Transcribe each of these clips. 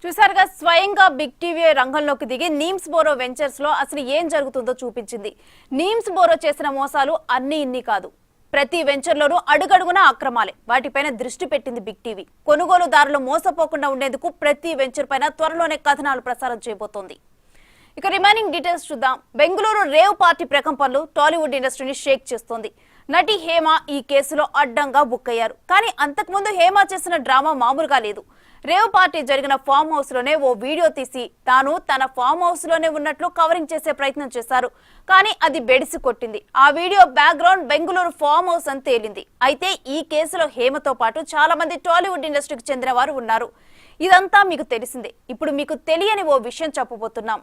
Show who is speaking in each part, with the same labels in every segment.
Speaker 1: చూసారుగా స్వయంగా big TV రంగంలోకి దిగి నీమ్స్ బోరో వెంచర్స్ లో అసలు ఏం జరుగుతుందో చూపించింది. నీమ్స్ బోరో చేసిన మోసాలు అన్ని ఇన్ని కాదు. ప్రతి వెంచర్లోనూ అడుగడుగున అక్రమాలే. వాటిపైన దృష్టి పెట్టింది బిగ్ టీవీ. కొనుగోలుదారులు మోసపోకుండా ఉండేందుకు ప్రతి వెంచర్ పైన త్వరలోనే కథనాలు ప్రసారం చేయబోతోంది. ఇక రిమైనింగ్ డీటెయిల్స్ చూద్దాం. బెంగళూరు రేవ్ పార్టీ ప్రకంపనలు టాలీవుడ్ ఇండస్ట్రీని షేక్ చేస్తోంది. నటి హేమ ఈ కేసులో అడ్డంగా బుక్ అయ్యారు. కానీ అంతకుముందు హేమ చేసిన డ్రామా మామూలుగా లేదు. రేవ్ పార్టీ జరిగిన ఫామ్ హౌస్ లోనే ఓ వీడియో తీసి తాను తన ఫామ్ హౌస్ లోనే ఉన్నట్లు కవరింగ్ చేసే ప్రయత్నం చేశారు. కానీ అది బెడిసి కొట్టింది. ఆ video background Bengaluru farm house అని తేలింది. అయితే ఈ కేసులో హేమతో పాటు చాలా మంది టాలీవుడ్ ఇండస్ట్రీకి చెందిన వారు ఉన్నారు. ఇదంతా మీకు తెలిసిందే. ఇప్పుడు మీకు తెలియని ఓ విషయం చెప్పబోతున్నాం.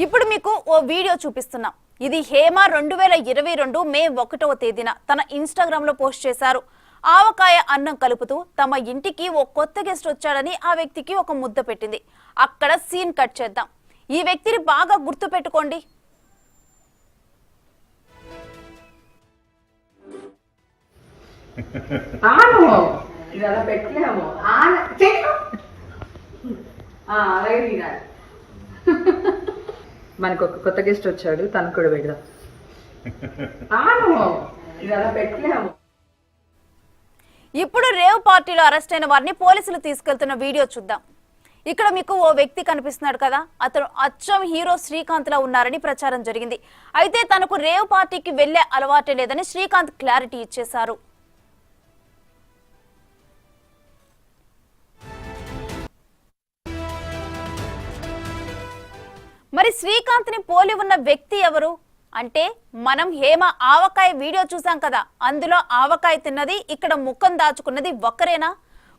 Speaker 1: ఇప్పుడు మీకు ఓ వీడియో చూపిస్తున్నాం. ఇది హేమ 2022 మే 1వ తేదీన తన ఇన్స్టాగ్రామ్ లో పోస్ట్ చేశారు. ఆవకాయ అన్నం కలుపుతూ తమ ఇంటికి ఓ కొత్త గెస్ట్ వచ్చాడని ఆ వ్యక్తికి ఒక ముద్ద పెట్టింది. అక్కడ సీన్ కట్ చేద్దాం. ఈ వ్యక్తిని బాగా గుర్తు పెట్టుకోండి.
Speaker 2: మనకు ఒక కొత్త గెస్ట్ వచ్చాడు, తను కూడా పెడదాం.
Speaker 1: ఇప్పుడు రేవ్ పార్టీలో అరెస్ట్ అయిన వారిని పోలీసులు తీసుకెళ్తున్న వీడియో చూద్దాం. ఇక్కడ మీకు ఓ వ్యక్తి కనిపిస్తున్నాడు కదా, అతను అచ్చం హీరో శ్రీకాంత్ లా ఉన్నారని ప్రచారం జరిగింది. అయితే తనకు రేవ్ పార్టీకి వెళ్లే అలవాటే లేదని శ్రీకాంత్ క్లారిటీ ఇచ్చేశారు. మరి శ్రీకాంత్ ని పోలి ఉన్న వ్యక్తి ఎవరు అంటే, మనం హేమ ఆవకాయ వీడియో చూసాం కదా, అందులో ఆవకాయ తిన్నది, ఇక్కడ ముఖం దాచుకున్నది ఒక్కరేనా?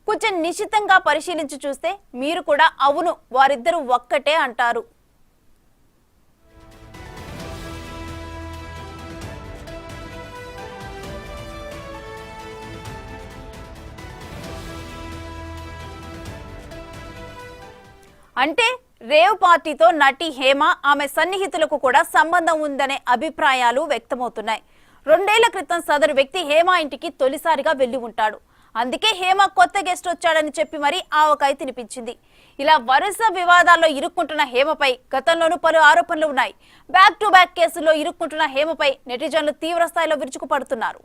Speaker 1: కొంచెం నిశితంగా పరిశీలించి చూస్తే మీరు కూడా అవును వారిద్దరూ ఒక్కటే అంటారు. అంటే రేవ్ పార్టీతో నటి హేమ ఆమె సన్నిహితులకు కూడా సంబంధం ఉందనే అభిప్రాయాలు వ్యక్తమవుతున్నాయి. 2 ఏళ్ల క్రితం సదరు వ్యక్తి హేమ ఇంటికి తొలిసారిగా వెళ్లి ఉంటాడు. అందుకే హేమ కొత్త గెస్ట్ వచ్చాడని చెప్పి మరీ ఆవకాయ తినిపించింది. ఇలా వరుస వివాదాల్లో ఇరుక్కుంటున్న హేమపై గతంలోనూ పలు ఆరోపణలు ఉన్నాయి. బ్యాక్ టు బ్యాక్ కేసుల్లో ఇరుక్కుంటున్న హేమపై నెటిజన్లు తీవ్ర స్థాయిలో విరుచుకుపడుతున్నారు.